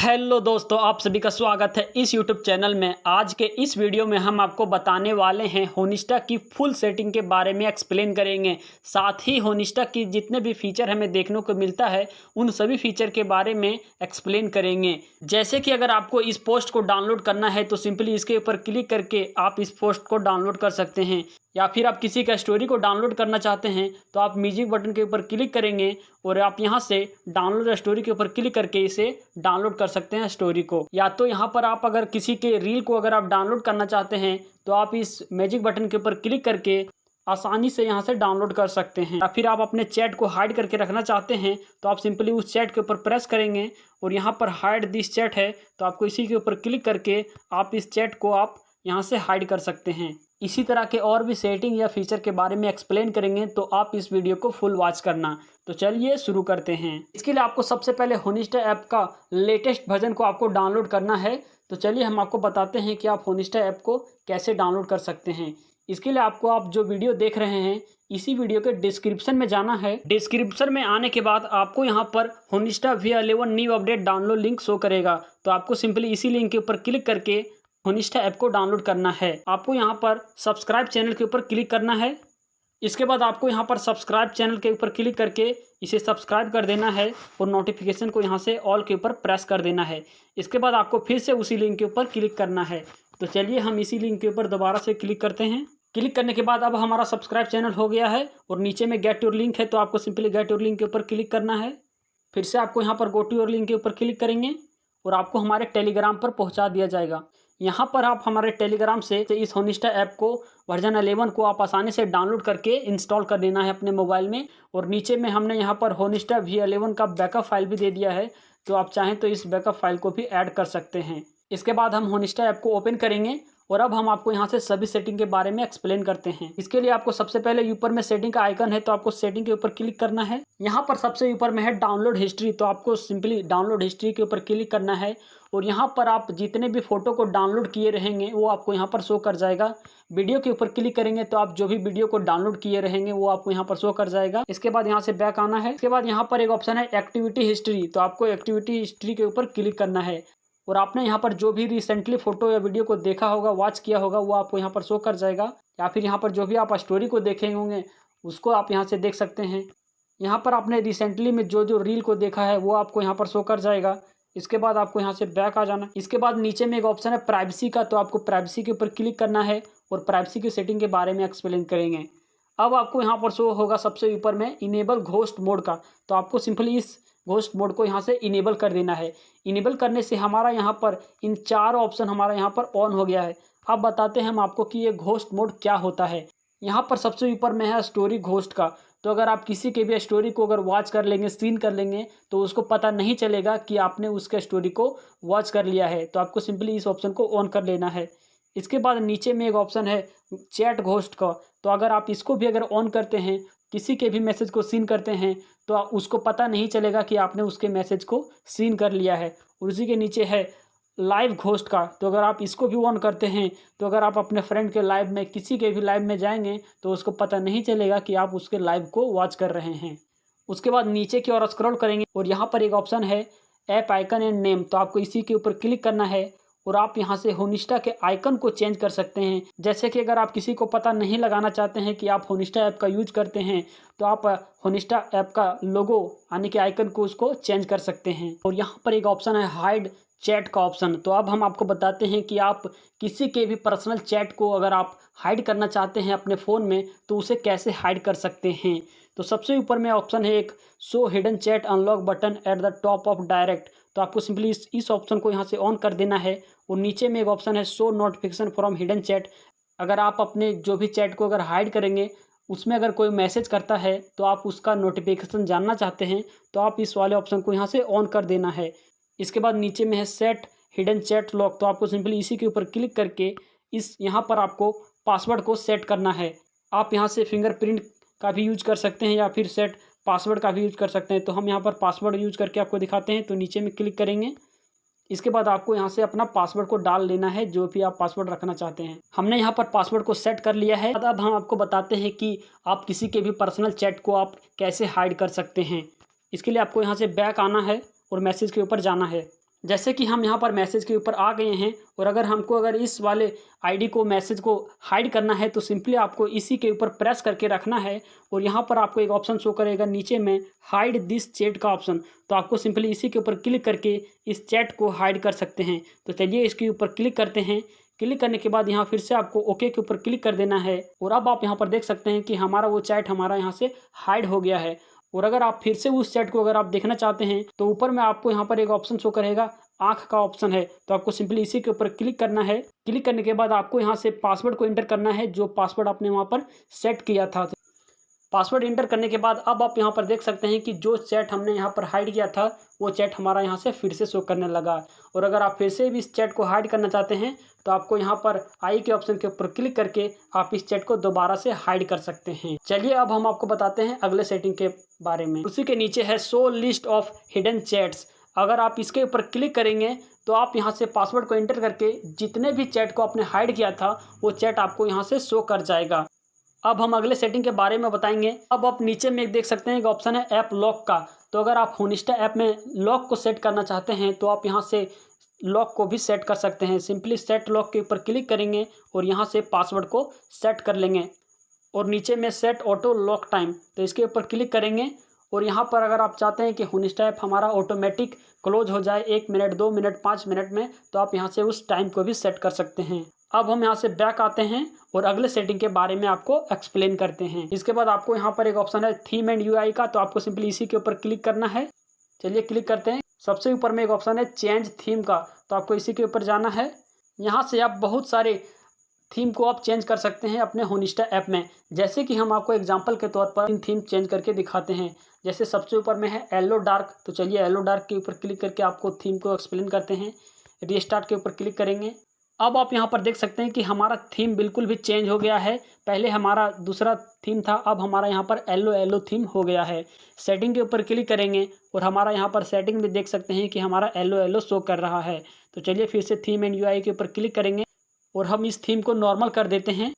Hello दोस्तों, आप सभी का स्वागत है इस YouTube चैनल में। आज के इस वीडियो में हम आपको बताने वाले हैं होनिस्टा की फुल सेटिंग के बारे में एक्सप्लेन करेंगे। साथ ही होनिस्टा की जितने भी फीचर हमें देखने को मिलता है उन सभी फीचर के बारे में एक्सप्लेन करेंगे। जैसे कि अगर आपको इस पोस्ट को डाउनलोड करना है तो सिंपली इसके ऊपर क्लिक करके आप इस पोस्ट को डाउनलोड कर सकते हैं, या फिर आप किसी का स्टोरी को डाउनलोड करना चाहते हैं तो आप म्यूजिक बटन के ऊपर क्लिक करेंगे और आप यहां से डाउनलोड स्टोरी के ऊपर क्लिक करके इसे डाउनलोड कर सकते हैं स्टोरी को। या तो यहां पर आप अगर किसी के रील को अगर आप डाउनलोड करना चाहते हैं तो आप इस मैजिक बटन के ऊपर क्लिक करके आसानी से यहां से डाउनलोड कर सकते हैं। या फिर आप अपने चैट को हाइड करके रखना चाहते हैं तो आप सिंपली उस चैट के ऊपर प्रेस करेंगे और यहाँ पर हाइड दिस चैट है तो आपको इसी के ऊपर क्लिक करके आप इस चैट को आप यहाँ से हाइड कर सकते हैं। इसी तरह के और भी सेटिंग या फीचर के बारे में एक्सप्लेन करेंगे तो आप इस वीडियो को फुल वॉच करना। तो चलिए शुरू करते हैं। इसके लिए आपको सबसे पहले होनिस्टा ऐप का लेटेस्ट वर्जन को आपको डाउनलोड करना है। तो चलिए हम आपको बताते हैं कि आप होनिस्टा ऐप को कैसे डाउनलोड कर सकते हैं। इसके लिए आपको आप जो वीडियो देख रहे हैं इसी वीडियो के डिस्क्रिप्शन में जाना है। डिस्क्रिप्शन में आने के बाद आपको यहाँ पर होनिस्टा V11 new update download link show करेगा। तो आपको सिंपली इसी लिंक के ऊपर क्लिक करके होनिस्टा ऐप को डाउनलोड करना है। आपको यहाँ पर सब्सक्राइब चैनल के ऊपर क्लिक करना है। इसके बाद आपको यहाँ पर सब्सक्राइब चैनल के ऊपर क्लिक करके इसे सब्सक्राइब कर देना है और नोटिफिकेशन को यहाँ से ऑल के ऊपर प्रेस कर देना है। इसके बाद आपको फिर से उसी लिंक के ऊपर क्लिक करना है। तो चलिए हम इसी लिंक के ऊपर दोबारा से क्लिक करते हैं। क्लिक करने के बाद अब हमारा सब्सक्राइब चैनल हो गया है और नीचे में गेट योर लिंक है तो आपको सिंपली गेट योर लिंक के ऊपर क्लिक करना है। फिर से आपको यहाँ पर गो टू योर लिंक के ऊपर क्लिक करेंगे और आपको हमारे टेलीग्राम पर पहुँचा दिया जाएगा। यहाँ पर आप हमारे टेलीग्राम से इस होनिस्टा ऐप को वर्जन 11 को आप आसानी से डाउनलोड करके इंस्टॉल कर लेना है अपने मोबाइल में। और नीचे में हमने यहाँ पर होनिस्टा V11 का बैकअप फाइल भी दे दिया है, तो आप चाहें तो इस बैकअप फाइल को भी ऐड कर सकते हैं। इसके बाद हम होनिस्टा ऐप को ओपन करेंगे और अब हम आपको यहाँ से सभी सेटिंग के बारे में एक्सप्लेन करते हैं। इसके लिए आपको सबसे पहले ऊपर में सेटिंग का आइकन है तो आपको सेटिंग के ऊपर क्लिक करना है। यहाँ पर सबसे ऊपर में है डाउनलोड हिस्ट्री, तो आपको सिंपली डाउनलोड हिस्ट्री के ऊपर क्लिक करना है और यहाँ पर आप जितने भी फोटो को डाउनलोड किए रहेंगे वो आपको यहाँ पर शो कर जाएगा। वीडियो के ऊपर क्लिक करेंगे तो आप जो भी वीडियो को डाउनलोड किए रहेंगे वो आपको यहाँ पर शो कर जाएगा। इसके बाद यहाँ से बैक आना है। इसके बाद यहाँ पर एक ऑप्शन है एक्टिविटी हिस्ट्री, तो आपको एक्टिविटी हिस्ट्री के ऊपर क्लिक करना है और आपने यहाँ पर जो भी रिसेंटली फोटो या वीडियो को देखा होगा, वॉच किया होगा, वो आपको यहाँ पर शो कर जाएगा। या फिर यहाँ पर जो भी आप स्टोरी को देखे होंगे उसको आप यहाँ से देख सकते हैं। यहाँ पर आपने रिसेंटली में जो जो रील को देखा है वो आपको यहाँ पर शो कर जाएगा। इसके बाद आपको यहाँ से बैक आ जाना। इसके बाद नीचे में एक ऑप्शन है प्राइवेसी का, तो आपको प्राइवेसी के ऊपर क्लिक करना है और प्राइवेसी की सेटिंग के बारे में एक्सप्लेन करेंगे। अब आपको यहाँ पर शो होगा सबसे ऊपर में इनेबल घोस्ट मोड का, तो आपको सिंपली इस घोस्ट मोड को यहाँ से इनेबल कर देना है। इनेबल करने से हमारा यहाँ पर इन 4 ऑप्शन हमारा यहाँ पर ऑन हो गया है। अब बताते हैं हम आपको कि ये घोस्ट मोड क्या होता है। यहाँ पर सबसे ऊपर में है स्टोरी घोस्ट का, तो अगर आप किसी के भी स्टोरी को अगर वॉच कर लेंगे, सीन कर लेंगे, तो उसको पता नहीं चलेगा कि आपने उसके स्टोरी को वॉच कर लिया है। तो आपको सिंपली इस ऑप्शन को ऑन कर लेना है। इसके बाद नीचे में एक ऑप्शन है चैट घोस्ट का, तो अगर आप इसको भी अगर ऑन करते हैं, किसी के भी मैसेज को सीन करते हैं, तो उसको पता नहीं चलेगा कि आपने उसके मैसेज को सीन कर लिया है। और उसी के नीचे है लाइव घोस्ट का, तो अगर आप इसको भी ऑन करते हैं तो अगर आप अपने फ्रेंड के लाइव में, किसी के भी लाइव में जाएंगे तो उसको पता नहीं चलेगा कि आप उसके लाइव को वॉच कर रहे हैं। उसके बाद नीचे की ओर स्क्रॉल करेंगे और यहाँ पर एक ऑप्शन है ऐप आइकन एंड नेम, तो आपको इसी के ऊपर क्लिक करना है और आप यहाँ से होनिस्टा के आइकन को चेंज कर सकते हैं। जैसे कि अगर आप किसी को पता नहीं लगाना चाहते हैं कि आप होनिस्टा ऐप का यूज करते हैं तो आप होनिस्टा ऐप का लोगो यानी कि आइकन को उसको चेंज कर सकते हैं। और यहाँ पर एक ऑप्शन है हाइड चैट का ऑप्शन, तो अब हम आपको बताते हैं कि आप किसी के भी पर्सनल चैट को अगर आप हाइड करना चाहते हैं अपने फ़ोन में तो उसे कैसे हाइड कर सकते हैं। तो सबसे ऊपर में ऑप्शन है एक show hidden chat unlock button at the top of direct, तो आपको सिंपली इस ऑप्शन को यहाँ से ऑन कर देना है। और नीचे में एक ऑप्शन है show notification from hidden chat, अगर आप अपने जो भी चैट को अगर हाइड करेंगे उसमें अगर कोई मैसेज करता है तो आप उसका नोटिफिकेशन जानना चाहते हैं तो आप इस वाले ऑप्शन को यहाँ से ऑन कर देना है। इसके बाद नीचे में है सेट हिडन चैट लॉक, तो आपको सिंपली इसी के ऊपर क्लिक करके इस यहाँ पर आपको पासवर्ड को सेट करना है। आप यहाँ से फिंगरप्रिंट का भी यूज कर सकते हैं या फिर सेट पासवर्ड का भी यूज कर सकते हैं। तो हम यहाँ पर पासवर्ड यूज करके आपको दिखाते हैं, तो नीचे में क्लिक करेंगे। इसके बाद आपको यहाँ से अपना पासवर्ड को डाल लेना है, जो भी आप पासवर्ड रखना चाहते हैं। हमने यहाँ पर पासवर्ड को सेट कर लिया है। अब हम आपको बताते हैं कि आप किसी के भी पर्सनल चैट को आप कैसे हाइड कर सकते हैं। इसके लिए आपको यहाँ से बैक आना है और मैसेज के ऊपर जाना है। जैसे कि हम यहाँ पर मैसेज के ऊपर आ गए हैं और अगर इस वाले आईडी को मैसेज को हाइड करना है तो सिंपली आपको इसी के ऊपर प्रेस करके रखना है और यहाँ पर आपको एक ऑप्शन शो करेगा नीचे में हाइड दिस चैट का ऑप्शन। तो आपको सिंपली इसी के ऊपर क्लिक करके इस चैट को हाइड कर सकते हैं। तो चलिए इसके ऊपर क्लिक करते हैं। क्लिक करने के बाद यहाँ फिर से आपको ओके के ऊपर क्लिक कर देना है और अब आप यहाँ पर देख सकते हैं कि हमारा वो चैट हमारा यहाँ से हाइड हो गया है। और अगर आप फिर से उस चैट को अगर आप देखना चाहते हैं तो ऊपर में आपको यहाँ पर एक ऑप्शन शो करेगा, आंख का ऑप्शन है। तो आपको सिंपली इसी के ऊपर क्लिक करना है। क्लिक करने के बाद आपको यहाँ से पासवर्ड को एंटर करना है, जो पासवर्ड आपने वहाँ पर सेट किया था। पासवर्ड एंटर करने के बाद अब आप यहाँ पर देख सकते हैं कि जो चैट हमने यहाँ पर हाइड किया था वो चैट हमारा यहाँ से फिर से शो करने लगा। और अगर आप फिर से भी इस चैट को हाइड करना चाहते हैं तो आपको यहाँ पर आई के ऑप्शन के ऊपर क्लिक करके आप इस चैट को दोबारा से हाइड कर सकते हैं। चलिए अब हम आपको बताते हैं अगले सेटिंग के बारे में। उसी के नीचे है show list of hidden chats. अगर आप इसके ऊपर क्लिक करेंगे तो आप यहाँ से पासवर्ड को एंटर करके जितने भी चैट को आपने हाइड किया था वो चैट आपको यहाँ से शो कर जाएगा। अब हम अगले सेटिंग के बारे में बताएंगे। अब आप नीचे में देख सकते हैं एक ऑप्शन है ऐप लॉक का। तो अगर आप होनिस्टा ऐप में लॉक को सेट करना चाहते हैं तो आप यहाँ से लॉक को भी सेट कर सकते हैं। सिंपली सेट लॉक के ऊपर क्लिक करेंगे और यहाँ से पासवर्ड को सेट कर लेंगे और नीचे में सेट ऑटो लॉक टाइम, तो इसके ऊपर क्लिक करेंगे और यहाँ पर अगर आप चाहते हैं कि होनिस्टा ऐप हमारा ऑटोमेटिक क्लोज हो जाए 1 मिनट 2 मिनट 5 मिनट में, तो आप यहाँ से उस टाइम को भी सेट कर सकते हैं। अब हम यहाँ से बैक आते हैं और अगले सेटिंग के बारे में आपको एक्सप्लेन करते हैं। इसके बाद आपको यहाँ पर एक ऑप्शन है थीम एंड यूआई का। तो आपको सिंपली इसी के ऊपर क्लिक करना है। चलिए क्लिक करते हैं। सबसे ऊपर में एक ऑप्शन है चेंज थीम का। तो आपको इसी के ऊपर जाना है। यहाँ से आप बहुत सारे थीम को आप चेंज कर सकते हैं अपने होनिस्टा ऐप में। जैसे कि हम आपको एग्जांपल के तौर पर इन थीम चेंज करके दिखाते हैं। जैसे सबसे ऊपर में है येलो डार्क। तो चलिए येलो डार्क के ऊपर क्लिक करके आपको थीम को एक्सप्लेन करते हैं। रीस्टार्ट के ऊपर क्लिक करेंगे। अब आप यहाँ पर देख सकते हैं कि हमारा थीम बिल्कुल भी चेंज हो गया है। पहले हमारा दूसरा थीम था, अब हमारा यहाँ पर येलो थीम हो गया है। सेटिंग के ऊपर क्लिक करेंगे और हमारा यहाँ पर सेटिंग में देख सकते हैं कि हमारा येलो शो कर रहा है। तो चलिए फिर से थीम एंड यूआई के ऊपर क्लिक करेंगे और हम इस थीम को नॉर्मल कर देते हैं।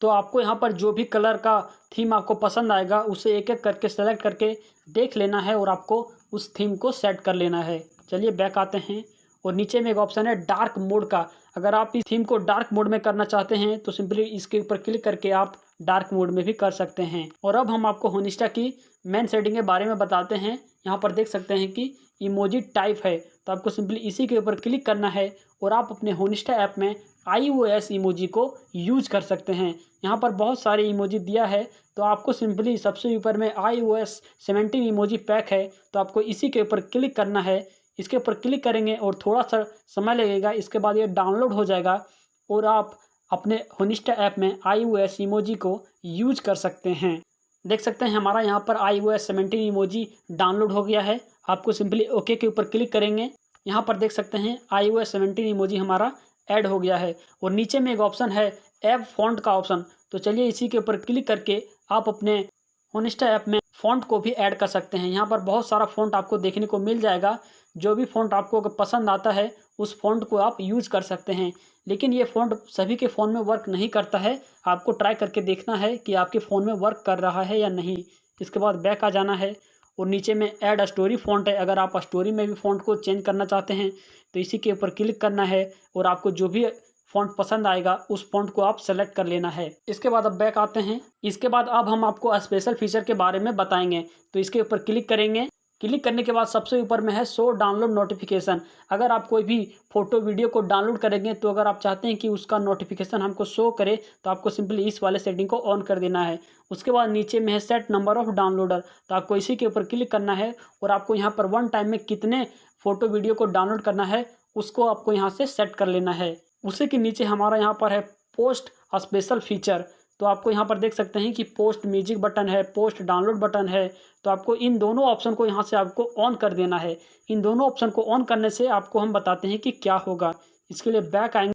तो आपको यहाँ पर जो भी कलर का थीम आपको पसंद आएगा उसे एक एक करके सेलेक्ट करके देख लेना है और आपको उस थीम को सेट कर लेना है। चलिए बैक आते हैं और नीचे में एक ऑप्शन है डार्क मोड का। अगर आप इस थीम को डार्क मोड में करना चाहते हैं तो सिंपली इसके ऊपर क्लिक करके आप डार्क मोड में भी कर सकते हैं। और अब हम आपको होनिस्टा की मेन सेटिंग के बारे में बताते हैं। यहाँ पर देख सकते हैं कि इमोजी टाइप है। तो आपको सिंपली इसी के ऊपर क्लिक करना है और आप अपने होनिस्टा ऐप में iOS इमोजी को यूज कर सकते हैं। यहाँ पर बहुत सारे इमोजी दिया है। तो आपको सिंपली सबसे ऊपर में iOS 17 इमोजी पैक है। तो आपको इसी के ऊपर क्लिक करना है। इसके ऊपर क्लिक करेंगे और थोड़ा सा समय लगेगा। इसके बाद ये डाउनलोड हो जाएगा और आप अपने होनिस्टा ऐप में iOS इमोजी को यूज कर सकते हैं। देख सकते हैं हमारा यहाँ पर iOS 17 इमोजी डाउनलोड हो गया है। आपको सिंपली ओके के ऊपर क्लिक करेंगे। यहाँ पर देख सकते हैं iOS 17 इमोजी हमारा ऐड हो गया है और नीचे में एक ऑप्शन है ऐप फॉन्ट का ऑप्शन। तो चलिए इसी के ऊपर क्लिक करके आप अपने होनिस्टा ऐप में फ़ॉन्ट को भी ऐड कर सकते हैं। यहाँ पर बहुत सारा फ़ॉन्ट आपको देखने को मिल जाएगा। जो भी फ़ॉन्ट आपको पसंद आता है उस फ़ॉन्ट को आप यूज़ कर सकते हैं। लेकिन ये फ़ॉन्ट सभी के फ़ोन में वर्क नहीं करता है। आपको ट्राई करके देखना है कि आपके फ़ोन में वर्क कर रहा है या नहीं। इसके बाद बैक आ जाना है और नीचे में ऐड स्टोरी फ़ॉन्ट है। अगर आप स्टोरी में भी फ़ॉन्ट को चेंज करना चाहते हैं तो इसी के ऊपर क्लिक करना है और आपको जो भी फ़ॉन्ट पसंद आएगा उस फ़ॉन्ट को आप सेलेक्ट कर लेना है। इसके बाद अब बैक आते हैं। इसके बाद अब हम आपको स्पेशल फीचर के बारे में बताएंगे। तो इसके ऊपर क्लिक करेंगे। क्लिक करने के बाद सबसे ऊपर में है शो डाउनलोड नोटिफिकेशन। अगर आप कोई भी फोटो वीडियो को डाउनलोड करेंगे तो अगर आप चाहते हैं कि उसका नोटिफिकेशन हमको शो करे तो आपको सिंपली इस वाले सेटिंग को ऑन कर देना है। उसके बाद नीचे में है सेट नंबर ऑफ डाउनलोडर। तो आपको इसी के ऊपर क्लिक करना है और आपको यहाँ पर वन टाइम में कितने फोटो वीडियो को डाउनलोड करना है उसको आपको यहाँ से सेट कर लेना है। उसी के नीचे हमारा यहाँ पर है पोस्ट स्पेशल फीचर। तो आपको यहाँ पर देख सकते हैं कि पोस्ट म्यूजिक बटन है, पोस्ट डाउनलोड बटन है। तो आपको इन दोनों ऑप्शन को यहाँ से आपको ऑन कर देना है। इन दोनों ऑप्शन को ऑन करने से आपको हम बताते हैं कि क्या होगा। इसके लिए बैक आएंगे।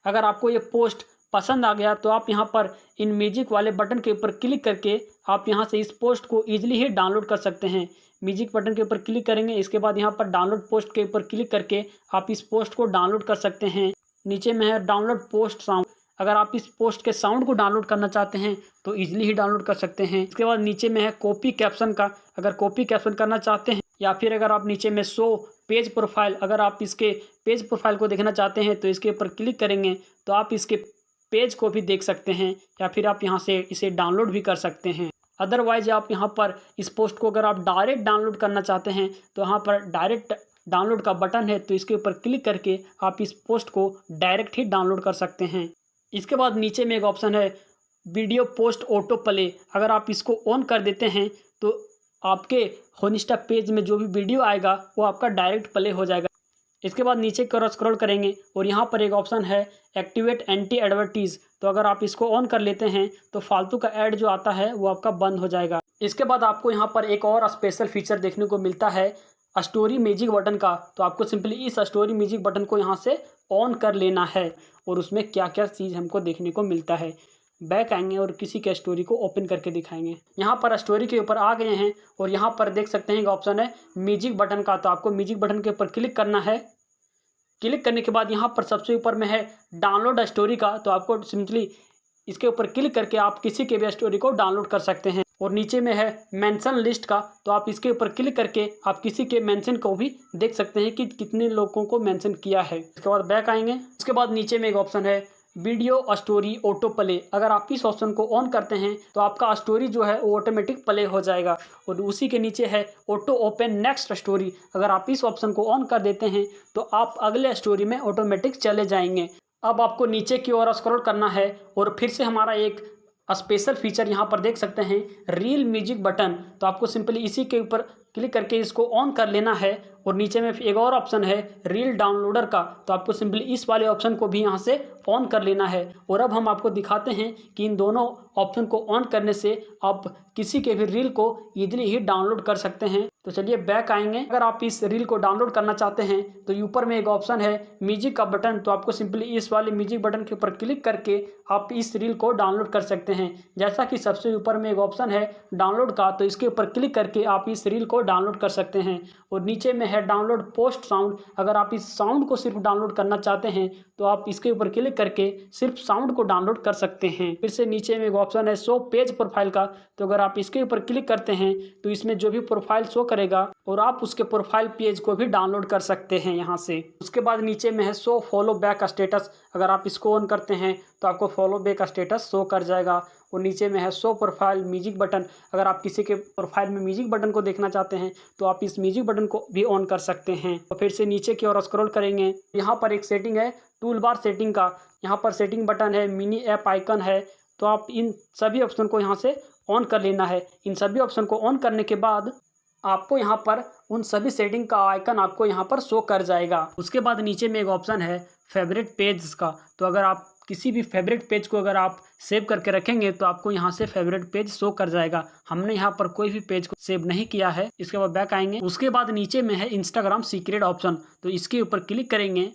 अगर आपको ये पोस्ट पसंद आ गया तो आप यहाँ पर इन म्यूजिक वाले बटन के ऊपर क्लिक करके आप यहाँ से इस पोस्ट को ईजिली ही डाउनलोड कर सकते हैं। म्यूजिक बटन के ऊपर क्लिक करेंगे। इसके बाद यहाँ पर डाउनलोड पोस्ट के ऊपर क्लिक करके आप इस पोस्ट को डाउनलोड कर सकते हैं। नीचे में है डाउनलोड पोस्ट साउंड। अगर आप इस पोस्ट के साउंड को डाउनलोड करना चाहते हैं तो इजीली ही डाउनलोड कर सकते हैं। इसके बाद नीचे में है कॉपी कैप्शन का। अगर कॉपी कैप्शन करना चाहते हैं या फिर अगर आप नीचे में शो पेज प्रोफाइल, अगर आप इसके पेज प्रोफाइल को देखना चाहते हैं तो इसके ऊपर क्लिक करेंगे तो आप इसके पेज को भी देख सकते हैं, या फिर आप यहाँ से इसे डाउनलोड भी कर सकते हैं। अदरवाइज आप यहाँ पर इस पोस्ट को अगर आप डायरेक्ट डाउनलोड करना चाहते हैं तो यहाँ पर डायरेक्ट डाउनलोड का बटन है, तो इसके ऊपर क्लिक करके आप इस पोस्ट को डायरेक्ट ही डाउनलोड कर सकते हैं। इसके बाद नीचे में एक ऑप्शन है वीडियो पोस्ट ऑटो प्ले। अगर आप इसको ऑन कर देते हैं तो आपके होनिस्टा पेज में जो भी वीडियो आएगा वो आपका डायरेक्ट प्ले हो जाएगा। इसके बाद नीचे की ओर स्क्रॉल करेंगे और यहाँ पर एक ऑप्शन है एक्टिवेट एंटी एडवर्टीज। तो अगर आप इसको ऑन कर लेते हैं तो फालतू का ऐड जो आता है वो आपका बंद हो जाएगा। इसके बाद आपको यहाँ पर एक और स्पेशल फीचर देखने को मिलता है स्टोरी म्यूजिक बटन का। तो आपको सिंपली इस स्टोरी म्यूजिक बटन को यहाँ से ऑन कर लेना है और उसमें क्या क्या चीज़ हमको देखने को मिलता है। बैक आएंगे और किसी के स्टोरी को ओपन करके दिखाएंगे। यहाँ पर स्टोरी के ऊपर आ गए हैं और यहाँ पर देख सकते हैं एक ऑप्शन है म्यूजिक बटन का। तो आपको म्यूजिक बटन के ऊपर क्लिक करना है। क्लिक करने के बाद यहाँ पर सबसे ऊपर में है डाउनलोड स्टोरी का। तो आपको सिंपली इसके ऊपर क्लिक करके आप किसी के भी स्टोरी को डाउनलोड कर सकते हैं। और नीचे में है मेंशन लिस्ट का। तो आप इसके ऊपर क्लिक करके आप किसी के मेंशन को भी देख सकते हैं कि कितने लोगों को मेंशन किया है। इसके बाद बैक आएंगे। उसके बाद नीचे में एक ऑप्शन है वीडियो स्टोरी ऑटो प्ले। अगर आप इस ऑप्शन को ऑन करते हैं तो आपका स्टोरी जो है वो ऑटोमेटिक प्ले हो जाएगा। और उसी के नीचे है ऑटो ओपन नेक्स्ट स्टोरी। अगर आप इस ऑप्शन को ऑन कर देते हैं तो आप अगले स्टोरी में ऑटोमेटिक चले जाएंगे। अब आपको नीचे की ओर स्क्रॉल करना है और फिर से हमारा एक स्पेशल फीचर यहाँ पर देख सकते हैं रील म्यूजिक बटन। तो आपको सिंपली इसी के ऊपर क्लिक करके इसको ऑन कर लेना है। और नीचे में एक और ऑप्शन है रील डाउनलोडर का। तो आपको सिंपली इस वाले ऑप्शन को भी यहाँ से ऑन कर लेना है। और अब हम आपको दिखाते हैं कि इन दोनों ऑप्शन को ऑन करने से आप किसी के भी रील को ईजिली ही डाउनलोड कर सकते हैं। तो चलिए बैक आएंगे। अगर आप इस रील को डाउनलोड करना चाहते हैं तो ऊपर में एक ऑप्शन है म्यूजिक का बटन। तो आपको सिंपली इस वाले म्यूजिक बटन के ऊपर क्लिक करके आप इस रील को डाउनलोड कर सकते हैं। जैसा कि सबसे ऊपर में एक ऑप्शन है डाउनलोड का, तो इसके ऊपर क्लिक करके आप इस रील को डाउनलोड कर सकते हैं। और नीचे में है डाउनलोड पोस्ट साउंड। अगर आप इस साउंड को सिर्फ डाउनलोड करना चाहते हैं तो आप इसके ऊपर क्लिक करके सिर्फ साउंड को डाउनलोड कर सकते हैं। फिर से नीचे में एक ऑप्शन है शो पेज प्रोफाइल का। तो अगर आप इसके ऊपर क्लिक करते हैं तो इसमें जो भी प्रोफाइल शो करेगा और आप उसके प्रोफाइल पेज को भी डाउनलोड कर सकते हैं यहाँ से। उसके बाद नीचे में है शो फॉलो बैक स्टेटस। अगर आप इसको ऑन करते हैं तो आपको फॉलो बैक स्टेटस शो कर जाएगा। और नीचे में है शो प्रोफाइल म्यूजिक बटन। अगर आप किसी के प्रोफाइल में म्यूजिक बटन को देखना चाहते हैं तो आप इस म्यूजिक बटन को भी ऑन कर सकते हैं। और फिर से नीचे की ओर स्क्रॉल करेंगे। यहाँ पर एक सेटिंग है टूल बार सेटिंग का। यहाँ पर सेटिंग बटन है, मिनी ऐप आइकन है। तो आप इन सभी ऑप्शन को यहाँ से ऑन कर लेना है। इन सभी ऑप्शन को ऑन करने के बाद आपको यहाँ पर उन सभी सेटिंग का आइकन आपको यहाँ पर शो कर जाएगा। उसके बाद नीचे में एक ऑप्शन है फेवरेट पेज का। तो अगर आप किसी भी फेवरेट पेज को अगर आप सेव करके रखेंगे तो आपको यहाँ से फेवरेट पेज शो कर जाएगा। हमने यहाँ पर कोई भी पेज को सेव नहीं किया है। इसके बाद बैक आएंगे। उसके बाद नीचे में है इंस्टाग्राम सीक्रेट ऑप्शन। तो इसके ऊपर क्लिक करेंगे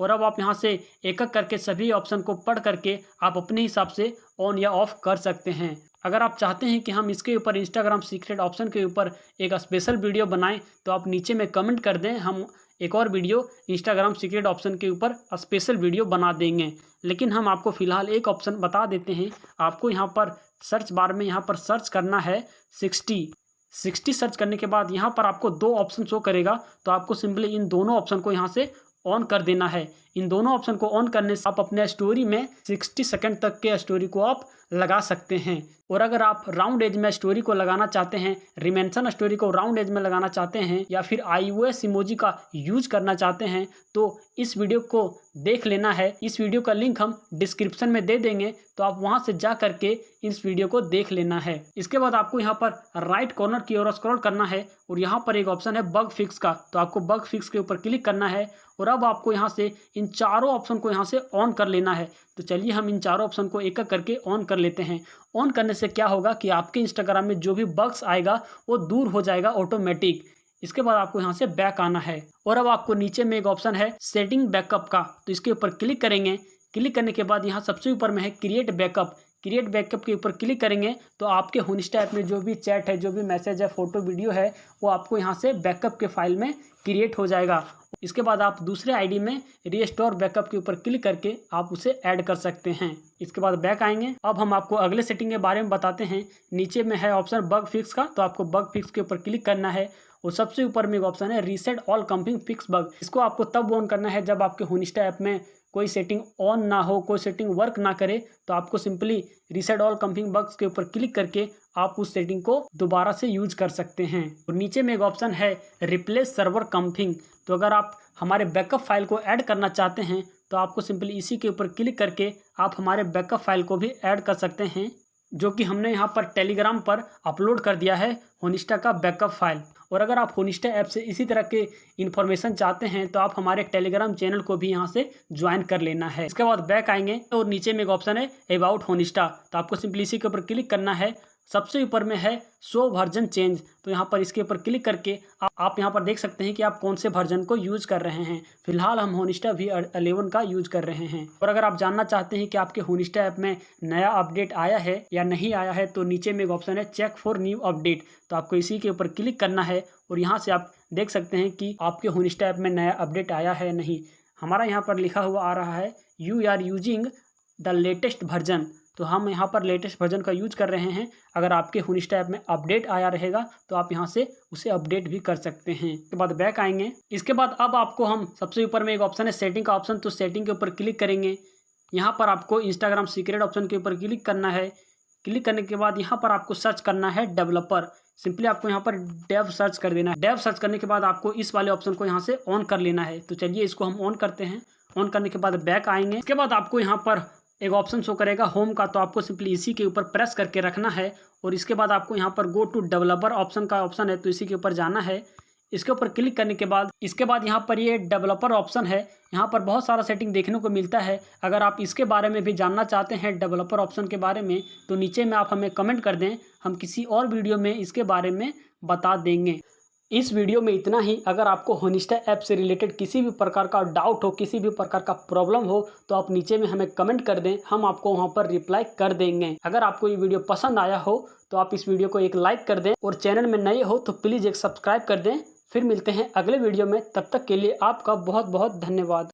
और अब आप यहाँ से एक एक करके सभी ऑप्शन को पढ़ करके आप अपने हिसाब से ऑन या ऑफ कर सकते हैं। अगर आप चाहते हैं कि हम इसके ऊपर इंस्टाग्राम सीक्रेट ऑप्शन के ऊपर एक स्पेशल वीडियो बनाएं तो आप नीचे में कमेंट कर दें। हम एक और वीडियो इंस्टाग्राम सीक्रेट ऑप्शन के ऊपर स्पेशल वीडियो बना देंगे। लेकिन हम आपको फ़िलहाल एक ऑप्शन बता देते हैं। आपको यहाँ पर सर्च बार में यहाँ पर सर्च करना है 60 सर्च करने के बाद यहाँ पर आपको दो ऑप्शन शो करेगा। तो आपको सिंपली इन दोनों ऑप्शन को यहाँ से ऑन कर देना है। इन दोनों ऑप्शन को ऑन करने से आप अपने स्टोरी में 60 सेकंड तक के स्टोरी को आप लगा सकते हैं। और अगर आप राउंड एज में स्टोरी को लगाना चाहते हैं, रिमेंशन स्टोरी को राउंड एज में लगाना चाहते हैं या फिर iOS इमोजी का यूज करना चाहते हैं तो इस वीडियो को देख लेना है। इस वीडियो का लिंक हम डिस्क्रिप्शन में दे देंगे, तो आप वहां से जा करके इस वीडियो को देख लेना है। इसके बाद आपको यहाँ पर राइट कॉर्नर की ओर स्क्रॉल करना है और यहाँ पर एक ऑप्शन है बग फिक्स का। तो आपको बग फिक्स के ऊपर क्लिक करना है और अब आपको यहाँ से इन चारों ऑप्शन को यहाँ से ऑन कर लेना है। तो चलिए हम इन चारों ऑप्शन को एक एक करके ऑन कर लेते हैं। ऑन करने से क्या होगा कि आपके इंस्टाग्राम में जो भी बग्स आएगा वो दूर हो जाएगा ऑटोमेटिक। इसके बाद आपको यहाँ से बैक आना है और अब आपको नीचे में एक ऑप्शन है सेटिंग बैकअप का। तो इसके ऊपर क्लिक करेंगे। क्लिक करने के बाद यहाँ सबसे ऊपर में है क्रिएट बैकअप। क्रिएट बैकअप के ऊपर क्लिक करेंगे तो आपके होनिस्टा ऐप में जो भी चैट है, जो भी मैसेज है, फोटो वीडियो है, वो आपको यहाँ से बैकअप के फाइल में क्रिएट हो जाएगा। इसके बाद आप दूसरे आईडी में रीस्टोर बैकअप के ऊपर क्लिक करके आप उसे ऐड कर सकते हैं। इसके बाद बैक आएंगे। अब हम आपको अगले सेटिंग के बारे में बताते हैं। नीचे में है ऑप्शन बग फिक्स का। तो आपको बग फिक्स के ऊपर क्लिक करना है और सबसे ऊपर में एक ऑप्शन है reset all cupping fix bug. इसको आपको तब ऑन करना है जब आपके होनिस्टा ऐप में कोई सेटिंग ऑन ना हो, कोई सेटिंग वर्क ना करे, तो आपको simply reset all cupping bugs के ऊपर क्लिक करके आप उस सेटिंग को दोबारा से यूज कर सकते हैं। और नीचे में एक ऑप्शन है रिप्लेस सर्वर कंपिंग। तो अगर आप हमारे बैकअप फाइल को ऐड करना चाहते हैं तो आपको सिंपली इसी के ऊपर क्लिक करके आप हमारे बैकअप फाइल को भी ऐड कर सकते हैं, जो कि हमने यहाँ पर टेलीग्राम पर अपलोड कर दिया है होनिस्टा का बैकअप फाइल। और अगर आप होनिस्टा ऐप से इसी तरह के इन्फॉर्मेशन चाहते हैं तो आप हमारे टेलीग्राम चैनल को भी यहाँ से ज्वाइन कर लेना है। इसके बाद बैक आएंगे और नीचे में एक ऑप्शन है अबाउट होनिस्टा। तो आपको सिंपली इसी के ऊपर क्लिक करना है। सबसे ऊपर में है शो वर्जन चेंज। तो यहाँ पर इसके ऊपर क्लिक करके आप यहाँ पर देख सकते हैं कि आप कौन से वर्जन को यूज़ कर रहे हैं। फिलहाल हम होनिस्टा V11 का यूज़ कर रहे हैं। और अगर आप जानना चाहते हैं कि आपके होनिस्टा ऐप में नया अपडेट आया है या नहीं आया है तो नीचे में एक ऑप्शन है चेक फॉर न्यू अपडेट। तो आपको इसी के ऊपर क्लिक करना है और यहाँ से आप देख सकते हैं कि आपके होनिस्टा ऐप में नया अपडेट आया है नहीं। हमारा यहाँ पर लिखा हुआ आ रहा है you are using the latest version. तो हम यहाँ पर लेटेस्ट वर्जन का यूज कर रहे हैं। अगर आपके होनिस्टा ऐप में अपडेट आया रहेगा तो आप यहाँ से उसे अपडेट भी कर सकते हैं। इसके बाद बैक आएंगे। इसके बाद अब आपको हम सबसे ऊपर में एक ऑप्शन है सेटिंग का ऑप्शन, तो सेटिंग के ऊपर क्लिक करेंगे। यहाँ पर आपको इंस्टाग्राम सीक्रेट ऑप्शन के ऊपर क्लिक करना है। क्लिक करने के बाद यहाँ पर आपको सर्च करना है डेवलपर। सिंपली आपको यहाँ पर डेव सर्च कर देना है। डेव सर्च करने के बाद आपको इस वाले ऑप्शन को यहाँ से ऑन कर लेना है। तो चलिए इसको हम ऑन करते हैं। ऑन करने के बाद बैक आएंगे। इसके बाद आपको यहाँ पर एक ऑप्शन शो करेगा होम का। तो आपको सिंपली इसी के ऊपर प्रेस करके रखना है और इसके बाद आपको यहाँ पर गो टू डेवलपर ऑप्शन का ऑप्शन है, तो इसी के ऊपर जाना है। इसके ऊपर क्लिक करने के बाद इसके बाद यहाँ पर ये डेवलपर ऑप्शन है। यहाँ पर बहुत सारा सेटिंग देखने को मिलता है। अगर आप इसके बारे में भी जानना चाहते हैं डेवलपर ऑप्शन के बारे में तो नीचे में आप हमें कमेंट कर दें, हम किसी और वीडियो में इसके बारे में बता देंगे। इस वीडियो में इतना ही। अगर आपको होनिस्टा ऐप से रिलेटेड किसी भी प्रकार का डाउट हो, किसी भी प्रकार का प्रॉब्लम हो तो आप नीचे में हमें कमेंट कर दें, हम आपको वहां पर रिप्लाई कर देंगे। अगर आपको ये वीडियो पसंद आया हो तो आप इस वीडियो को एक लाइक कर दें और चैनल में नए हो तो प्लीज़ एक सब्सक्राइब कर दें। फिर मिलते हैं अगले वीडियो में, तब तक के लिए आपका बहुत बहुत धन्यवाद।